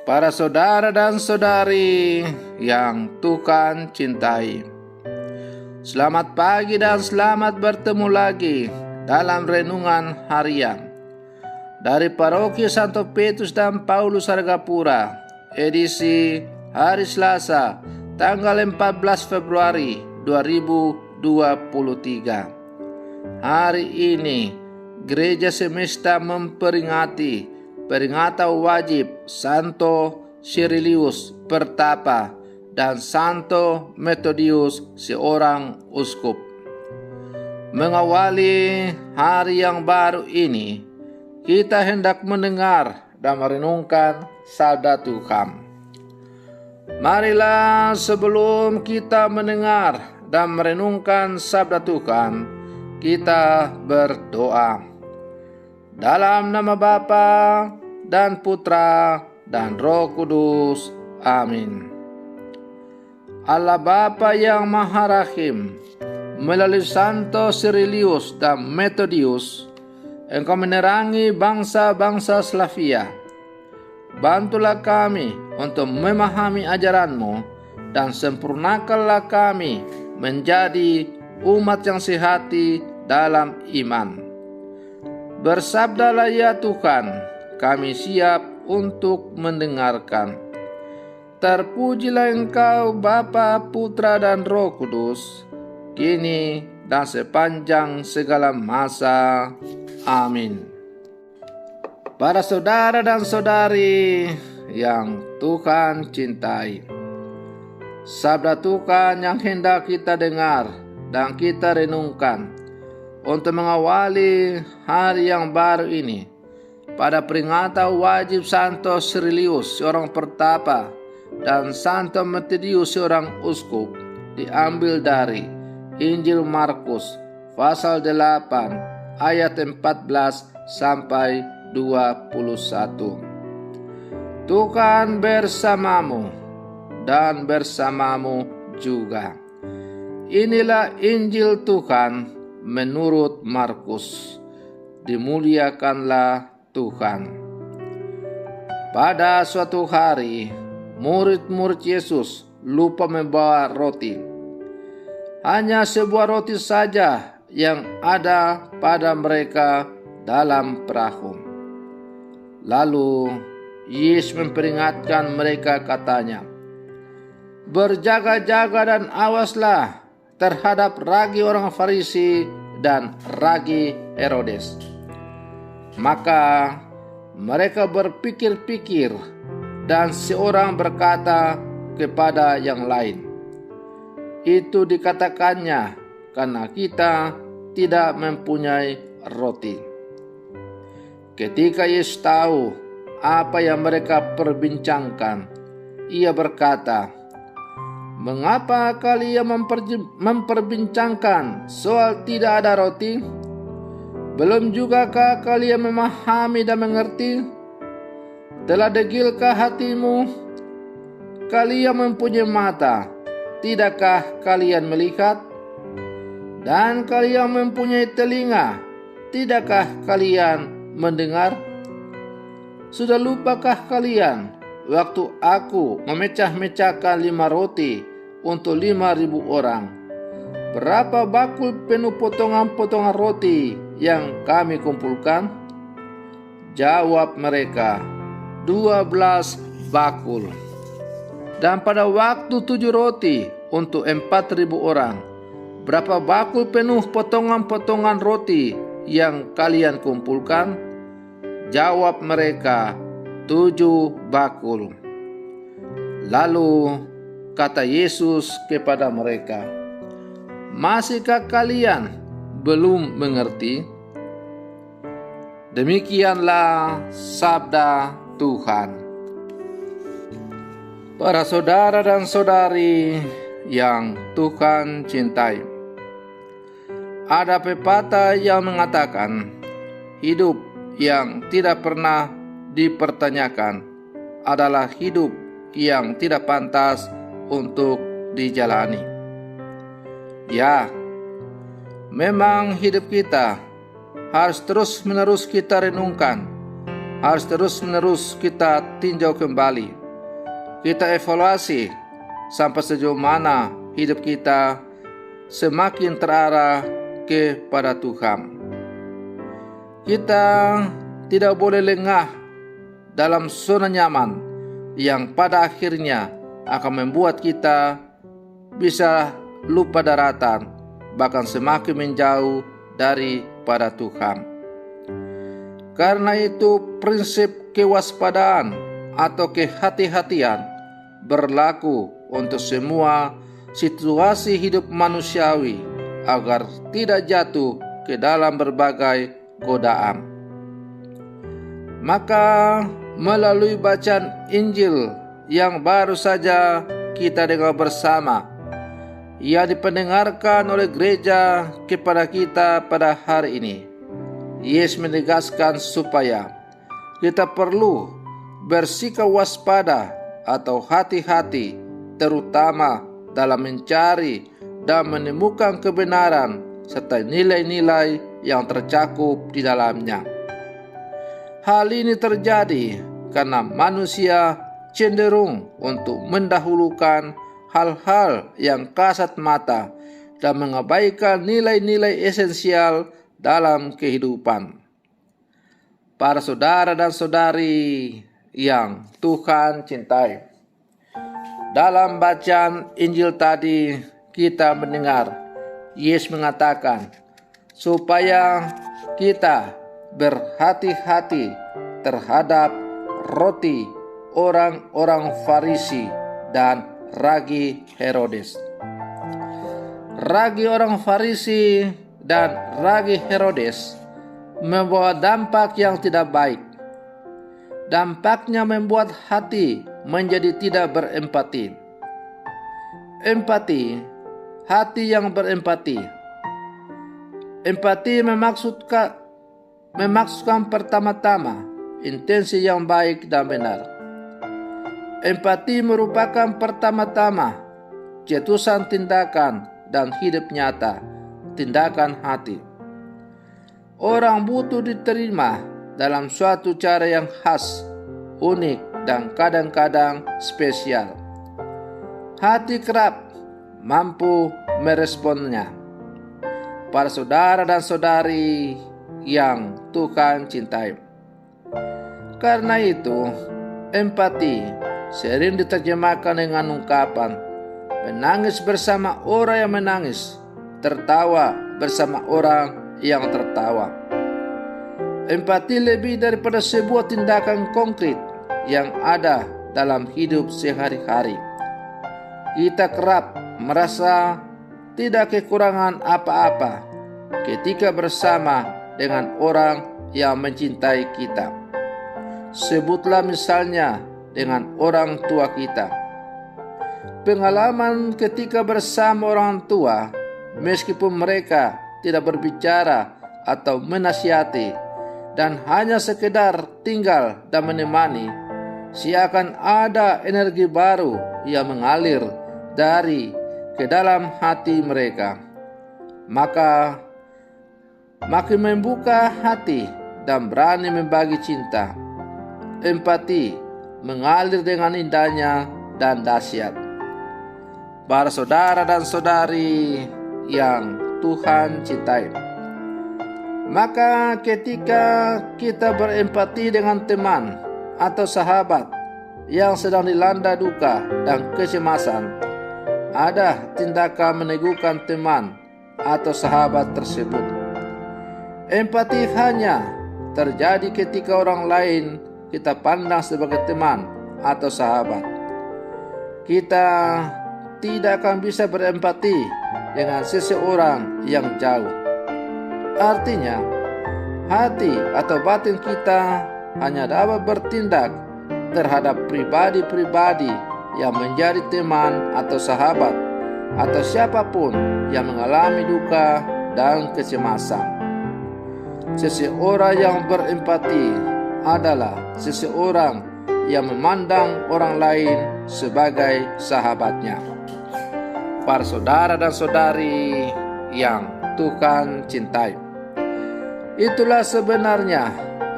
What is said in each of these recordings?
Para saudara dan saudari yang Tuhan cintai, selamat pagi dan selamat bertemu lagi dalam renungan harian dari Paroki Santo Petrus dan Paulus Argapura, edisi hari Selasa, tanggal 14 Februari 2023. Hari ini Gereja Semesta memperingati peringatan wajib Santo Cyrilius Pertapa dan Santo Methodius seorang uskup. Mengawali hari yang baru ini, kita hendak mendengar dan merenungkan sabda Tuhan. Marilah sebelum kita mendengar dan merenungkan sabda Tuhan, kita berdoa. Dalam nama Bapa dan Putra dan Roh Kudus. Amin. Allah Bapa yang Maha Rahim, melalui Santo Cyrilius dan Methodius, Engkau menerangi bangsa-bangsa Slavia. Bantulah kami untuk memahami ajaran-Mu dan sempurnakanlah kami menjadi umat yang sehati dalam iman. Bersabdalah ya Tuhan, kami siap untuk mendengarkan. Terpujilah Engkau Bapa, Putra dan Roh Kudus, kini dan sepanjang segala masa. Amin. Para saudara dan saudari yang Tuhan cintai, sabda Tuhan yang hendak kita dengar dan kita renungkan untuk mengawali hari yang baru ini pada peringatan wajib Santo Cyrilius seorang pertapa dan Santo Methodius seorang uskup, diambil dari Injil Markus pasal 8 ayat 14 sampai 21. Tuhan bersamamu dan bersamamu juga. Inilah Injil Tuhan menurut Markus. Dimuliakanlah Tuhan. Pada suatu hari, murid-murid Yesus lupa membawa roti. Hanya sebuah roti saja yang ada pada mereka dalam perahu. Lalu Yesus memperingatkan mereka, katanya, "Berjaga-jaga dan awaslah terhadap ragi orang Farisi dan ragi Herodes." Maka mereka berpikir-pikir dan seorang berkata kepada yang lain, "Itu dikatakannya karena kita tidak mempunyai roti." Ketika Yesus tahu apa yang mereka perbincangkan, ia berkata, "Mengapa kalian memperbincangkan soal tidak ada roti? Belum jugakah kalian memahami dan mengerti? Telah degilkah hatimu? Kalian mempunyai mata, tidakkah kalian melihat? Dan kalian mempunyai telinga, tidakkah kalian mendengar? Sudah lupakah kalian waktu aku memecah-mecahkan 5 roti untuk 5.000 orang? Berapa bakul penuh potongan-potongan roti yang kami kumpulkan?" Jawab mereka, 12 bakul. "Dan pada waktu 7 roti untuk 4.000 orang, berapa bakul penuh potongan-potongan roti yang kalian kumpulkan?" Jawab mereka, 7 bakul. Lalu kata Yesus kepada mereka, "Masihkah kalian belum mengerti?" Demikianlah sabda Tuhan. Para saudara dan saudari yang Tuhan cintai, ada pepatah yang mengatakan, hidup yang tidak pernah dipertanyakan adalah hidup yang tidak pantas untuk dijalani. Ya, memang hidup kita harus terus-menerus kita renungkan harus terus-menerus kita tinjau kembali. Kita evaluasi sampai sejauh mana hidup kita semakin terarah kepada Tuhan. Kita tidak boleh lengah dalam zona nyaman yang pada akhirnya akan membuat kita bisa lupa daratan, bahkan semakin menjauh daripada Tuhan. Karena itu prinsip kewaspadaan atau kehati-hatian berlaku untuk semua situasi hidup manusiawi agar tidak jatuh ke dalam berbagai godaan. Maka melalui bacaan Injil yang baru saja kita dengar bersama, yang dipendengarkan oleh gereja kepada kita pada hari ini, Yesus menegaskan supaya kita perlu bersikap waspada atau hati-hati, terutama dalam mencari dan menemukan kebenaran serta nilai-nilai yang tercakup di dalamnya. Hal ini terjadi karena manusia cenderung untuk mendahulukan hal-hal yang kasat mata dan mengabaikan nilai-nilai esensial dalam kehidupan. Para saudara dan saudari yang Tuhan cintai, dalam bacaan Injil tadi kita mendengar Yesus mengatakan supaya kita berhati-hati terhadap roti orang-orang Farisi dan ragi Herodes. Ragi orang Farisi dan ragi Herodes membawa dampak yang tidak baik. Dampaknya membuat hati menjadi tidak berempati. Empati, hati yang berempati. Empati memaksudkan pertama-tama intensi yang baik dan benar. Empati merupakan pertama-tama cetusan tindakan dan hidup nyata, tindakan hati. Orang butuh diterima dalam suatu cara yang khas, unik, dan kadang-kadang spesial. Hati kerap mampu meresponnya. Para saudara dan saudari yang Tuhan cintai, karena itu empati sering diterjemahkan dengan ungkapan menangis bersama orang yang menangis, tertawa bersama orang yang tertawa. Empati lebih daripada sebuah tindakan konkret yang ada dalam hidup sehari-hari. Kita kerap merasa tidak kekurangan apa-apa ketika bersama dengan orang yang mencintai kita. Sebutlah misalnya dengan orang tua kita. Pengalaman ketika bersama orang tua, meskipun mereka tidak berbicara atau menasihati dan hanya sekedar tinggal dan menemani, seakan ada energi baru yang mengalir dari ke dalam hati mereka. Maka makin membuka hati dan berani membagi cinta. Empati mengalir dengan indahnya dan dahsyat. Para saudara dan saudari yang Tuhan cintai, maka ketika kita berempati dengan teman atau sahabat yang sedang dilanda duka dan kecemasan, ada tindakan meneguhkan teman atau sahabat tersebut. Empati hanya terjadi ketika orang lain kita pandang sebagai teman atau sahabat. Kita tidak akan bisa berempati dengan seseorang yang jauh. Artinya, hati atau batin kita hanya dapat bertindak terhadap pribadi-pribadi yang menjadi teman atau sahabat, atau siapapun yang mengalami duka dan kecemasan. Seseorang yang berempati adalah seseorang yang memandang orang lain sebagai sahabatnya. Para saudara dan saudari yang Tuhan cintai, itulah sebenarnya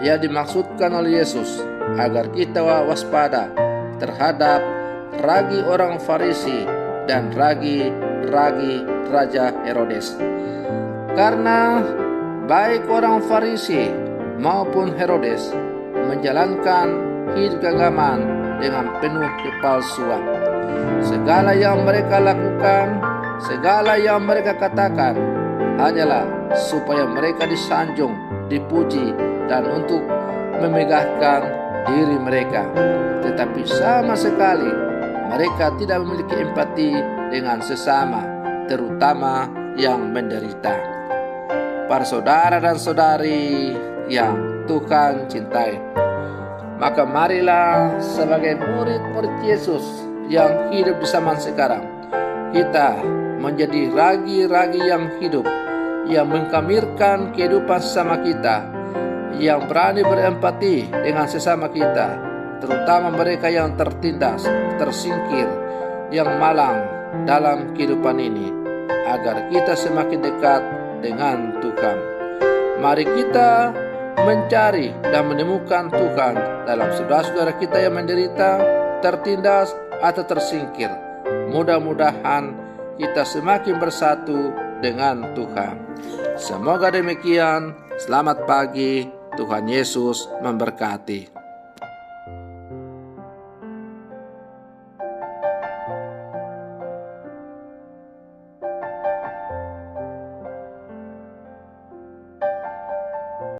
yang dimaksudkan oleh Yesus agar kita waspada terhadap ragi orang Farisi dan ragi Raja Herodes. Karena baik orang Farisi maupun Herodes menjalankan hidup keagamaan dengan penuh kepalsuan. Segala yang mereka lakukan, segala yang mereka katakan hanyalah supaya mereka disanjung, dipuji, dan untuk memegahkan diri mereka. Tetapi sama sekali mereka tidak memiliki empati dengan sesama, terutama yang menderita. Para saudara dan saudari yang Tuhan cintai, maka marilah sebagai murid-murid Yesus yang hidup di zaman sekarang, kita menjadi ragi-ragi yang hidup, yang mengkamirkan kehidupan sesama kita, yang berani berempati dengan sesama kita, terutama mereka yang tertindas, tersingkir, yang malang dalam kehidupan ini, agar kita semakin dekat dengan Tuhan. Mari kita mencari dan menemukan Tuhan dalam saudara-saudara kita yang menderita, tertindas, atau tersingkir. Mudah-mudahan kita semakin bersatu dengan Tuhan. Semoga demikian. Selamat pagi. Tuhan Yesus memberkati.